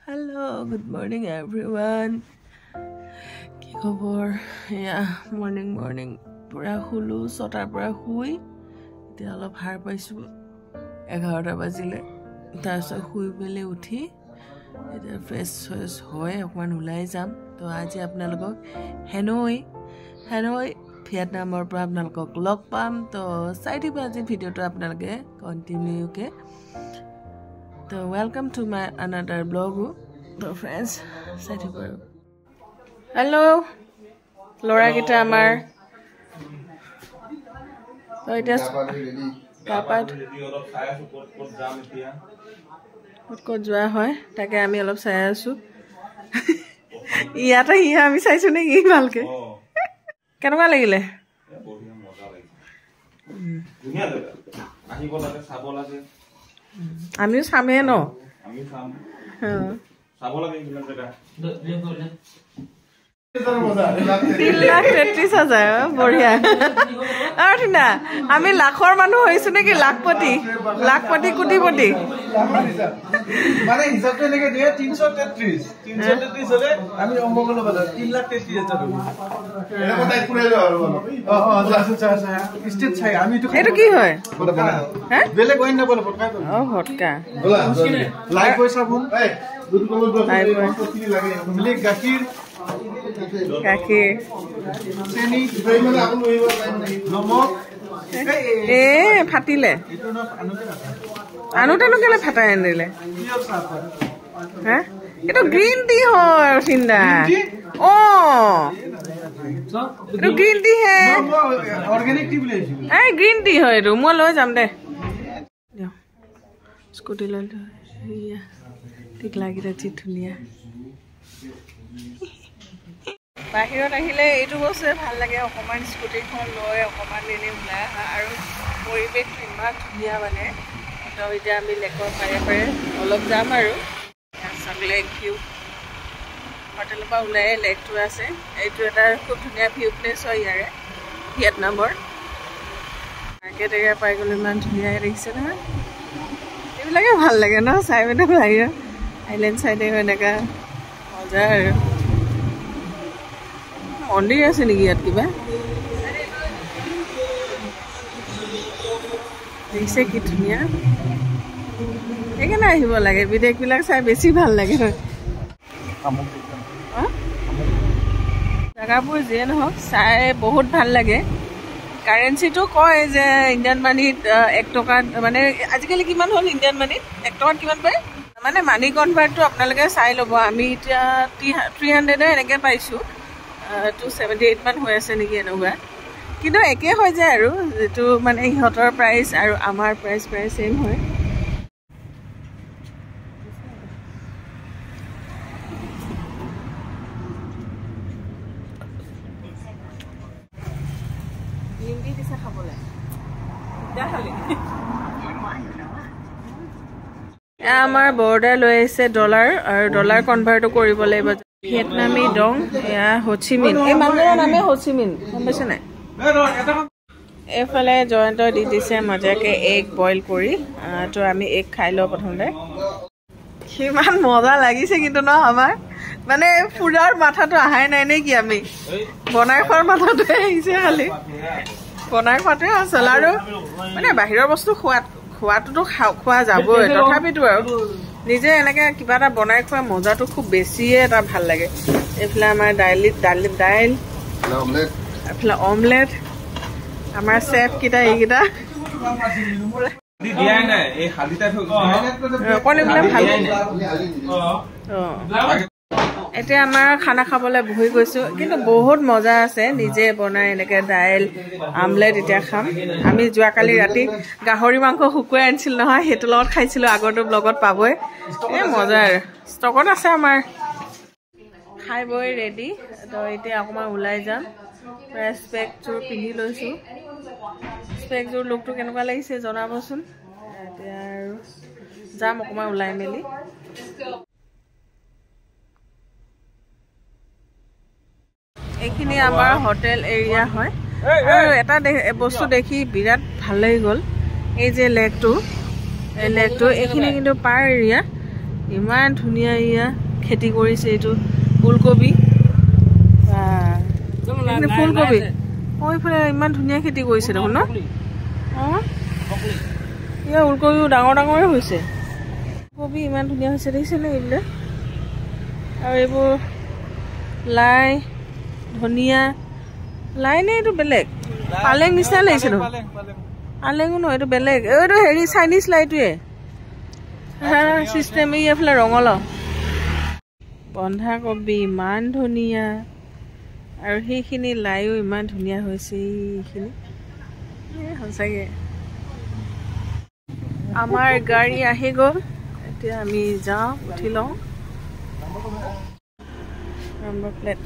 Hello, good morning everyone. কি খবৰ? morning পুৰা খুলো 6টাৰ পৰা শুই এতিয়া অলপ হাৰ পাইছো 11টা বাজিলে তাৰপিছত শুই পেলে উঠি এতিয়া ফ্ৰেছ হৈ অকমান ওলাই যাম তো আজি আপোনালোকক হেনৈ ভিয়েটনামৰ পৰা আপোনালোকক লগ পাম তো চাই দিব আজি ভিডিঅ'টো আপোনালোকে কন্টিনিউকে তো welcome to my another blog তো friends চাই দিব hello লৰা গিটা আমাৰ তো এটা কাপাত ক'ত যোৱা হয় তাকে আমি অলপ চাই আছো ইয়াতে আমি চাইছো নেকি ভালকে কেনেকুৱা লাগিলে বঢ়িয়া মজা লাগিছে ধুনীয়া জেগা আহিব লাগে চাব লাগে আমিও চামে ন আমি চাম চাব লাগে ইমান জেগা 3,33,000 বঢ়িয়া আৰু ঠিনা আমি লাখৰ মানুহ হৈছো নেকি লাখপতি কোটিপতি মানে হিচাপটো এনেকে দিয়ে 333 হলে আমি অংক কৰিব লাগে 3,33,000 এটা কথা পুৰাই লও আৰু আচ্ছা স্টেট চাই আমি এটো কি হয় হে বেলে কইন না বলে ফটকা ফটকা লাইক হৈ সাবুন দুটো কলর কতখিনি লাগে মিলি গাখীৰ চেনি মানে আপন হইব নমক ফাটিলে আনুতে কেলে ফাটাই আনিলে হা এটা গ্ৰীণ টি হয় চিন্তা এটা গ্ৰীণ টি হে অৰ্গেনিক টি বুলি আহিছিল এই গ্ৰীণ টি হয় এইটো মই লৈ যাম দে স্কুটি লৈ ঠিক লাগিলে যি ধুনীয়া বাহিৰত আহিলে এইটো বস্তুৱে ভাল লাগে অকণমান স্কুটিখন লৈ অকণমান এনে ওলাই অহা আৰু পৰিৱেশটো ইমান ধুনীয়া মানে তো এতিয়া আমি লেকৰ পাৰে অলপ যাম আৰু লেক ভিউ হোটেলৰ পৰা ওলাই লেকটো আছে এইটো এটা খুব ধুনীয়া ভিউ প্লেচ হয় ইয়াৰে ভিয়েটনামৰ মাৰ্কেট এৰিয়া পাই গ'লে ইমান ধুনীয়া দেখিছে নহয় এইবিলাকে ভাল লাগে ন চাই মানে বাহিৰত আইলেণ্ড চাইডে এনেকুৱা মজা আৰু মন্দিৰ আছে নেকি ইয়াত কিবা দেখিছে কি ধুনীয়া সেইকাৰণে আহিব লাগে বিদেশবিলাক চাই বেছি ভাল লাগে জেগাবোৰ যিয়ে নহওক চাই বহুত ভাল লাগে কাৰেঞ্চিটো কয় যে ইণ্ডিয়ান মানিত 1 টকাত মানে আজিকালি কিমান হ'ল ইণ্ডিয়ান মানিত 1 টকাত কিমান পায় মানে মানি কনভাৰ্টটো আপোনালোকে চাই ল'ব আমি এতিয়া 300 এনেকৈ পাইছোঁ 278 মান হৈ আছে নেকি এনেকুৱা কিন্তু একে হৈ যায় আৰু যেটো মানে ইহঁতৰ প্ৰাইস আৰু আমাৰ প্ৰাইস প্ৰায় সেম হয় লিংগি দিছে খাবলৈ দেখালি আমাৰ বৰ্ডাৰ লৈ আছে ডলাৰ আৰু ডলাৰ কনভাৰ্ট কৰিব লাগিব ভিয়েটনামী ডং এয়া হোচিমিন এই মানুহৰ নামে হোচিমিন গম পাইছে নাই এইফালে জয়ন্ত দি দিছে মজাকে এগ বইল কৰি তো আমি এগ খাই লওঁ প্ৰথমতে কিমান মজা লাগিছে কিন্তু ন আমাৰ মানে ফুৰাৰ মাথাটো আহাই নাই নেকি আমি বনাই খোৱাৰ মাথাটোৱে আহিছে খালি বনাই খোৱাটোৱে আছিল আৰু মানে বাহিৰৰ বস্তু খোৱাটোতো খোৱা যাবই তথাপিতো আৰু নিজে এনেকে কিবা এটা বনাই খোৱা মজাটো খুব বেছিয়ে এটা ভাল লাগে এইফালে আমাৰ দাইল এইফালে অমলেট আমাৰ চেফ কেইটা এইকেইটা এতিয়া আমাৰ খানা খাবলৈ বহি গৈছো কিন্তু বহুত মজা আছে নিজে বনাই এনেকে দাইল আমলেট এতিয়া খাম আমি যোৱাকালি ৰাতি গাহৰি মাংস শুকুৱাই আনিছিল নহয় হেতু লগত খাইছিলো আগৰটো ব্লগত পাবই এই মজা আৰু ষ্টকত আছে আমাৰ খাই বই ৰেডি তো এতিয়া অকমান ওলাই যাম স্পেকযোৰ পিন্ধি লৈছো স্পেকযোৰ লুকটো কেনেকুৱা লাগিছে জনাবচোন এতিয়া আৰু যাম অকমান ওলাই মেলি এইখিনি আমাৰ হোটেল এৰিয়া হয় আৰু এটা বস্তু দেখি বিৰাট ভাল লাগি গ'ল এই যে লেকটো এইখিনি কিন্তু পাৰ এৰিয়া ইমান ধুনীয়া ইয়া খেতি কৰিছে এইটো ফুলকবি ফুলকবি এইফালে ইমান ধুনীয়া খেতি কৰিছে দেখোন ন অঁ ইয়া ওলকবিও ডাঙৰ ডাঙৰে হৈছে কবি ইমান ধুনীয়া হৈছে দেখিছেনে এইবিলাক আৰু এইবোৰ লাই ধনিয়া লাই নে এইটো বেলেগ পালেং নিচিনা লাগিছে দেখোন পালেঙো নহয় এইটো বেলেগ এইটো হেৰি চাইনিজ লাইটোৱে চিষ্টেম এইফালে ৰঙালাও বন্ধাকবি ইমান ধুনীয়া আৰু সেইখিনি লাইও ইমান ধুনীয়া হৈছে এইখিনি সঁচাকৈ আমাৰ গাড়ী আহি গ'ল এতিয়া আমি যাওঁ উঠি লওঁ নম্বৰ প্লেট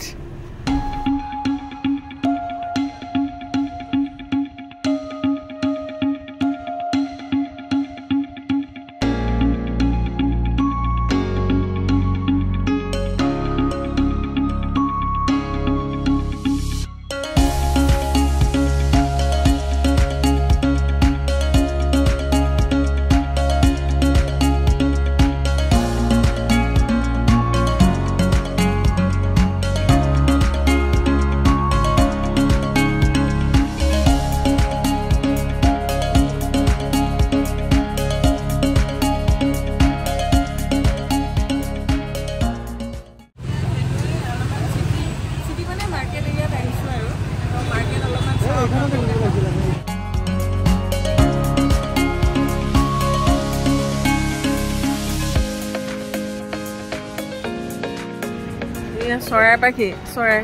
চৰাই পাখি চৰাই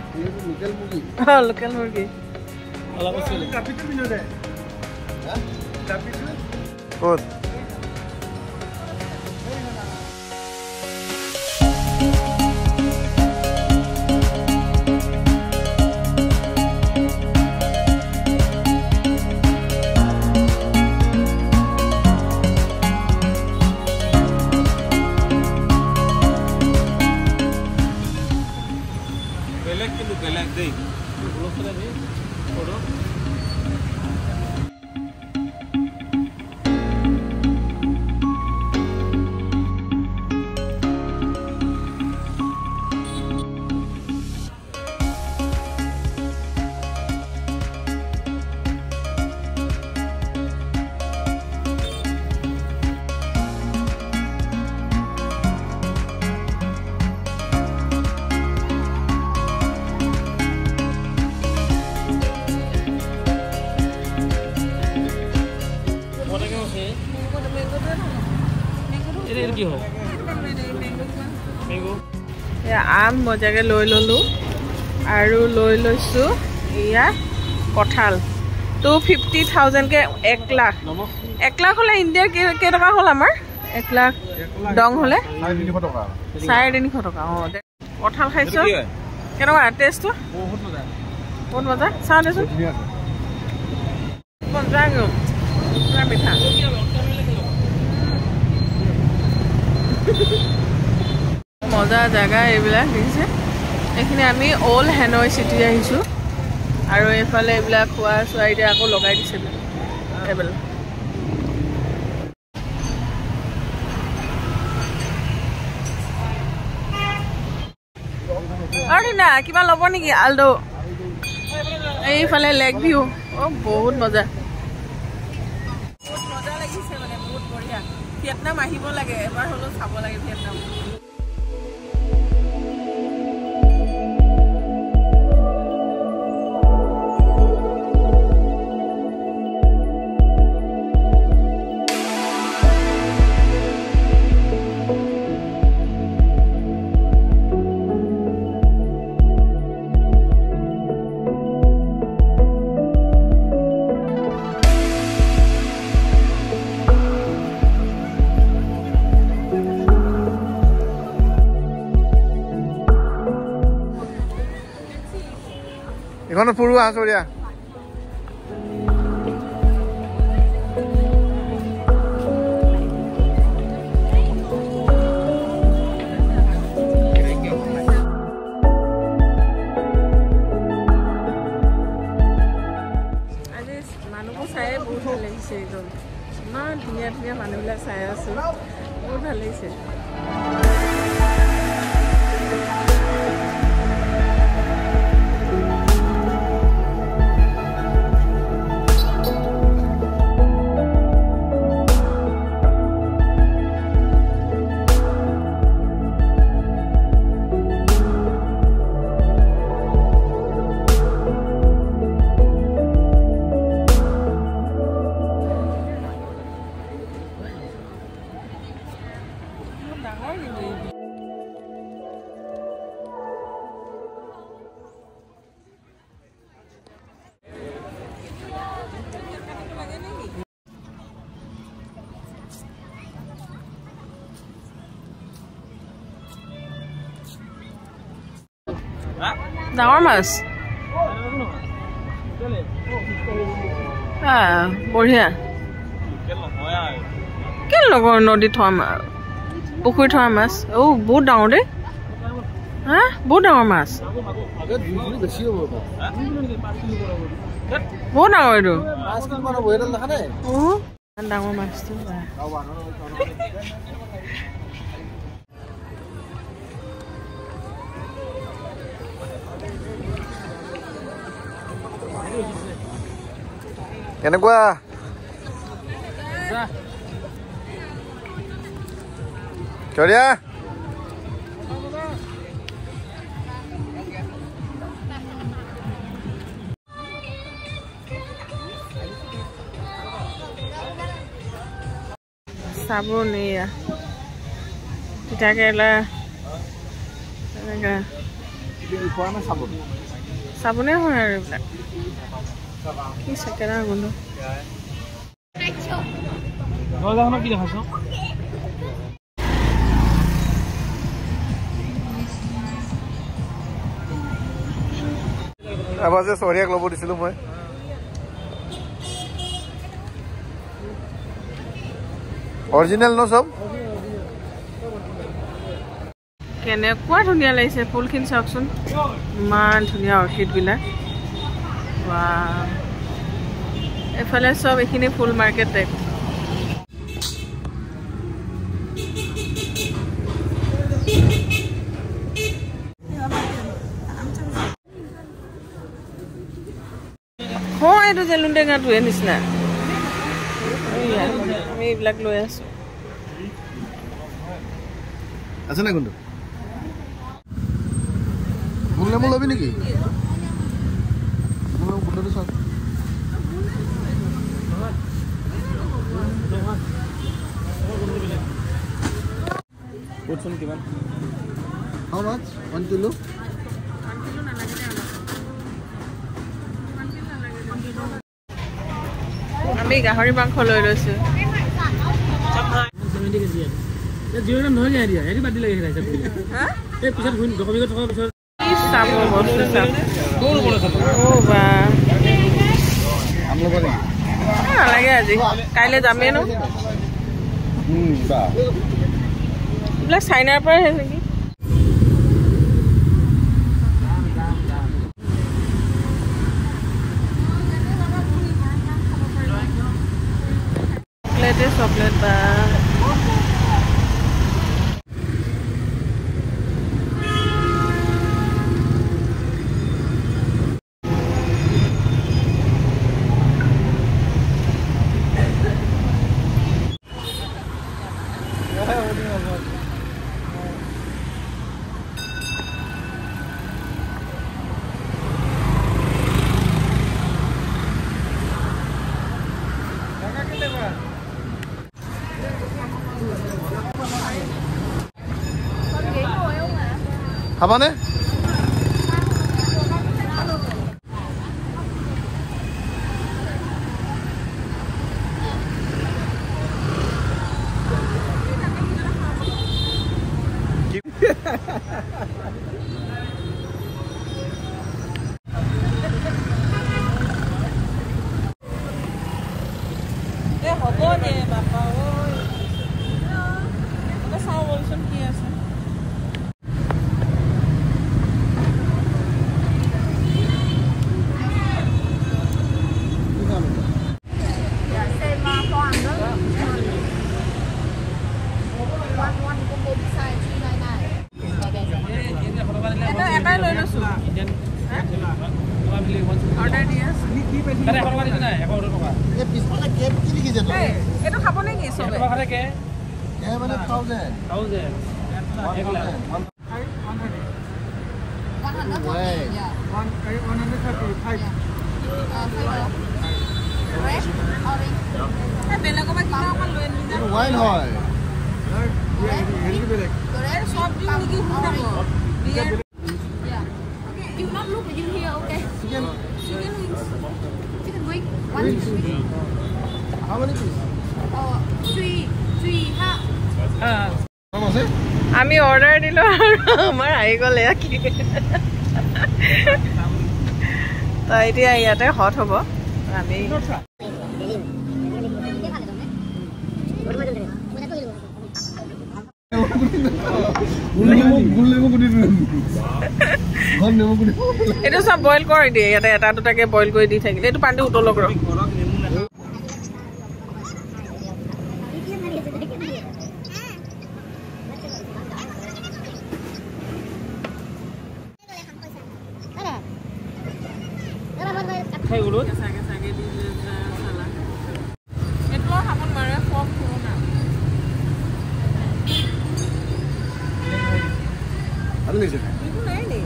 লোকেল মুৰ্গী ক'ত আম মজাকে লৈ ললো আৰু লৈ লৈছো ইয়া কঁঠাল 250,000 কে 1 লাখ হলে ইণ্ডিয়াৰ কেইটকা হ'ল আমাৰ 1 লাখ ডং হলে 350 টকা অঁ কঁঠাল খাইছো কেনেকুৱা টেষ্টটো বহুত মজা চাওঁ দেচোন মজা পুৰা মিঠা মজা জাগা এইবিলাক দেখিছে এইখিনি আমি অল হেনয় চিটি আহিছোঁ আৰু এইফালে এইবিলাক খোৱা চোৱা এতিয়া আকৌ লগাই দিছে এইবিলাক আৰু না কিবা ল'ব নেকি আলডো এইফালে লেক ভিউ অঁ বহুত মজা লাগিছে মানে বহুত বঢ়িয়া ভিয়েটনাম আহিব লাগে এবাৰ হ'লেও চাব লাগে ভিয়েটনাম এখনো পুৰো আসৰিয়া মানুহবোৰ চাই বহুত ভাল লাগিছে একদম ইমান ধুনীয়া ধুনীয়া মানুহবিলাক চাই আছো বহুত ভাল লাগিছে ডাঙৰ মাছ বঢ়িয়া কেলে লগৰ নদীত থোৱা মাছ পুখুৰীত থোৱা মাছ বহুত ডাঙৰ দেই হা বহুত ডাঙৰ মাছ বহুত ডাঙৰ এইটো ডাঙৰ মাছটো কেনেকুৱা চৰিয়া চাবোন এয়া তিতা কেৰেলা এনেকা চাবোনে হয় আৰু এইবিলাক কি চেকেৰা গোন্ধ কি দেখাইছ এবাৰ যে চৰিয়াক ল'ব দিছিলোঁ মই অৰিজিনেল ন চব কেনেকুৱা ধুনীয়া লাগিছে ফুলখিনি চাওকচোন ইমান ধুনীয়া অৰ্কিডবিলাক এফালে চব এইখিনি ফুল মাৰ্কেট টাইপ এইটো জেলুন টেঙাটোৱে নিচিনা আমি এইবিলাক লৈ আছো আছে নাই কোনটো গোল নেমু ল'বি নেকি গোলটো চাওক কোনচোন কিমান হাউ মাছ 1 কিলো আমি গাহৰি মাংস লৈ লৈছো নালাগে আজি কাইলৈ যামেই ন এইবিলাক চাইনাৰ পৰা আহে নেকি চকলেট বা খাবানে হ'ব দে বাপা চাওঁ বলচোন কি আছে এটাই লৈ লৈছো অৰ্ডাৰ দি আছো এইটো খাব নেকি চবে মানে 1000 বেলেগৰ পৰা কিবা অকণ লৈ আনিম ওয়াইন হয় You not look at you here, okay? Chicken wings. Chicken wing. One three. How many pieces? Three. আমি অৰ্ডাৰ দিলো আৰু আমাৰ আহি গ'লে কি তো এতিয়া ইয়াতে হট হ'ব আমি এইটো সব বইল কৰি দিয়ে ইয়াতে এটা দুটাকে বইল কৰি দি থাকিলে এইটো পানীটো উতলক ৰ খাই গ'লো চাগে চাগে দি চালা এইটো হাবন মাৰে ফক না আৰু নিছে এইটো নাই নি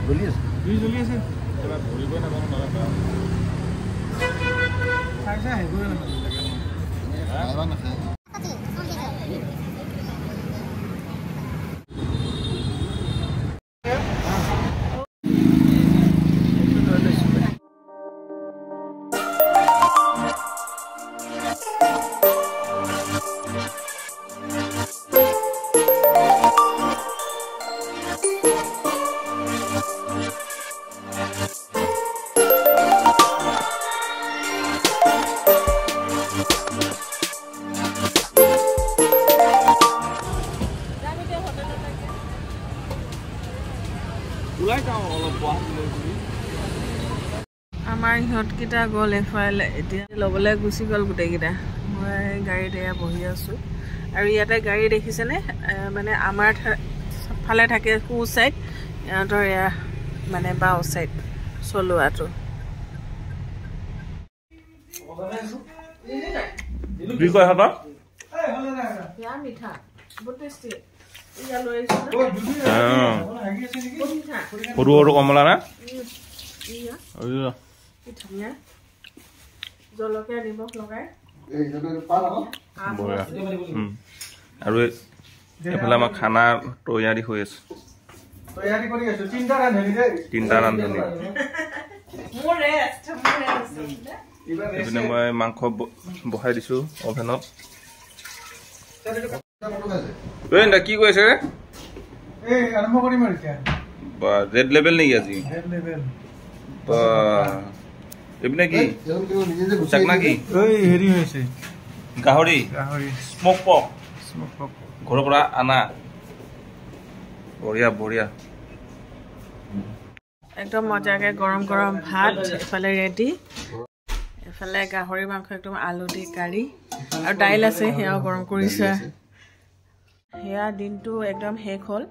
জলি আছে জলি আছে এবা ভৰিবই না মন না চাইছা হে গৈ না আবা না খাই আমাৰ ইহঁতকেইটা গ'ল এফালে এতিয়া ল'বলৈ গুচি গ'ল গোটেইকেইটা মই গাড়ীত এয়া বহি আছোঁ আৰু ইয়াতে গাড়ী দেখিছেনে মানে আমাৰ ফালে থাকে সু চাইড ইহঁতৰ এয়া মানে বাওঁ চাইড চলোৱাটো কি কয় হাতত মিঠা বহুত টেষ্টি ইয়া লৈ আহিছোঁ সৰু সৰু কমলা না ধুনীয়া জলকীয়া নিমখ লগাই আৰু এইফালে আমাৰ খানা তৈয়াৰী হৈ আছে তিনিটা ৰান্ধনি এইপিনে মই মাংস বহাই দিছো অভেনত কি কৈছে ৰেড লেভেল নেকি আজি এইপিনে কি চাকনা কি হেৰি হৈছে গাহৰি স্মক পক ঘৰৰ পৰা আনা বঢ়িয়া বঢ়িয়া একদম মজাকে গৰম গৰম ভাত এফালে ৰেডি এফালে গাহৰি মাংস একদম আলু দি কাৰি আৰু দাইল আছে সেয়াও গৰম কৰিছে সেয়া দিনটো একদম শেষ হ'ল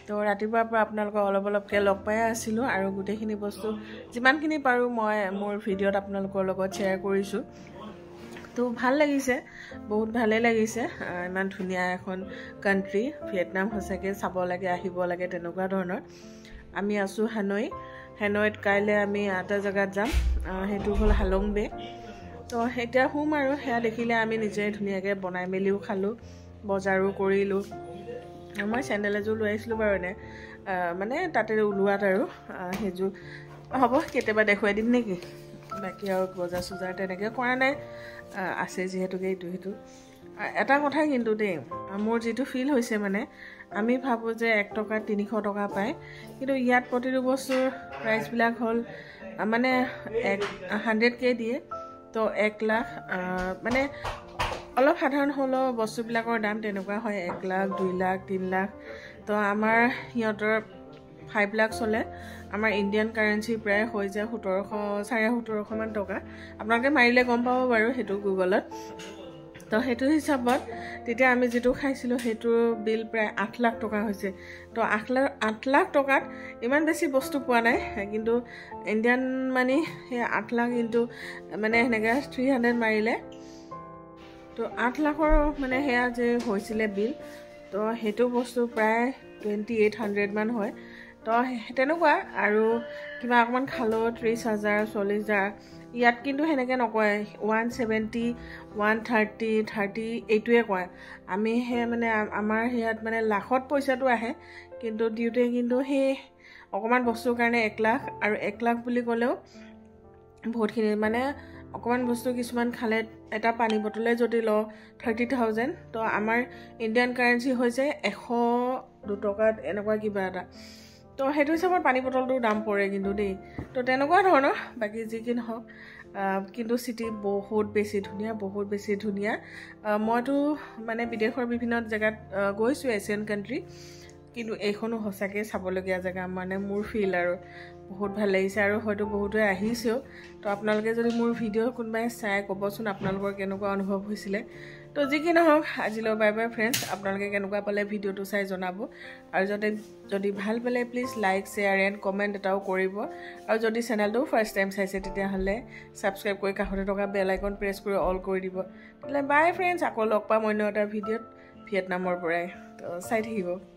তো ৰাতিপুৱাৰ পৰা আপোনালোকক অলপ অলপকৈ লগ পাই আছিলোঁ আৰু গোটেইখিনি বস্তু যিমানখিনি পাৰোঁ মই মোৰ ভিডিঅ'ত আপোনালোকৰ লগত শ্বেয়াৰ কৰিছোঁ তো ভাল লাগিছে বহুত ভালেই লাগিছে ইমান ধুনীয়া এখন কাণ্ট্ৰি ভিয়েটনাম সঁচাকৈ চাব লাগে আহিব লাগে তেনেকুৱা ধৰণৰ আমি আছোঁ হেনৈত কাইলৈ আমি এটা জেগাত যাম সেইটো হ'ল হালং বে তো এতিয়া শুম আৰু সেয়া দেখিলে আমি নিজে ধুনীয়াকৈ বনাই মেলিও খালোঁ বজাৰো কৰিলোঁ মই চেণ্ডেল এযোৰ লৈ আহিছিলোঁ বাৰু এনে মানে তাতে ওলোৱাত আৰু সেইযোৰ হ'ব কেতিয়াবা দেখুৱাই দিম নেকি বাকী আৰু বজাৰ চজাৰ তেনেকৈ কৰা নাই আছে যিহেতুকে এইটো সেইটো এটা কথা কিন্তু দেই মোৰ যিটো ফিল হৈছে মানে আমি ভাবোঁ যে 1 টকাত 300 টকা পায় কিন্তু ইয়াত প্ৰতিটো বস্তুৰ প্ৰাইচবিলাক হ'ল মানে 100K দিয়ে তো 1 লাখ মানে অলপ সাধাৰণ হ'লেও বস্তুবিলাকৰ দাম তেনেকুৱা হয় 1 লাখ 2 লাখ 3 লাখ তো আমাৰ সিহঁতৰ 5 লাখ চলে আমাৰ ইণ্ডিয়ান কাৰেঞ্চি প্ৰায় হৈ যায় 1700 মান টকা আপোনালোকে মাৰিলে গম পাব বাৰু সেইটো গুগলত তো সেইটো হিচাপত তেতিয়া আমি যেটো খাইছিলোঁ সেইটো বিল প্ৰায় 8 লাখ টকা হৈছে তো 8 লাখ টকাত ইমান বেছি বস্তু পোৱা নাই কিন্তু ইণ্ডিয়ান মানি সেই 8 লাখ কিন্তু মানে এনেকৈ 300 মাৰিলে তো 8 লাখৰ মানে সেয়া যে হৈছিলে বিল তো সেইটো বস্তু প্ৰায় 2800 মান হয় তো তেনেকুৱা আৰু কিবা অকমান খালো 30,000 40,000 ইয়াত কিন্তু সেনেকৈ নকয় 170 130 30 এইটোৱে কয় আমি হে মানে আমাৰ ইয়াত মানে লাখত পইচাটো আহে কিন্তু দিওঁতে কিন্তু সেই অকণমান বস্তুৰ কাৰণে 1 লাখ আৰু 1 লাখ বুলি ক'লেও বহুতখিনি মানে অকণমান বস্তু কিছুমান খালে এটা পানী বটলে যদি ল 30,000 তো আমাৰ ইণ্ডিয়ান কাৰেঞ্চি হৈছে 102 টকাত এনেকুৱা কিবা এটা তো সেইটো হিচাপত পানী বটলটোৰ দাম পৰে কিন্তু দেই তো তেনেকুৱা ধৰণৰ বাকী যি কি নহওক কিন্তু চিটি বহুত বেছি ধুনীয়া মইতো মানে বিদেশৰ বিভিন্ন জেগাত গৈছোঁ এছিয়ান কাণ্ট্ৰি কিন্তু এইখনো সঁচাকৈ চাবলগীয়া জেগা মানে মোৰ ফিল আৰু বহুত ভাল লাগিছে আৰু হয়তো বহুতে আহিছেও তো আপোনালোকে যদি মোৰ ভিডিঅ' কোনোবাই চাই ক'বচোন আপোনালোকৰ কেনেকুৱা অনুভৱ হৈছিলে তো যি কি নহওক আজিলৈ বাই বাই ফ্ৰেণ্ডছ আপোনালোকে কেনেকুৱা পালে ভিডিঅ'টো চাই জনাব আৰু যদি ভাল পালে please like share and comment এটাও কৰিব আৰু যদি চেনেলটো ফাৰ্ষ্ট টাইম চাইছে তেতিয়াহ'লে ছাবস্ক্ৰাইব কৰি কাষতে থকা বেল আইকন প্ৰেছ কৰি অল কৰি দিব তেতিয়াহ'লে বাই ফ্ৰেণ্ডছ আকৌ লগ পাম অন্য এটা ভিডিঅ'ত ভিয়েটনামৰ পৰাই তো চাই থাকিব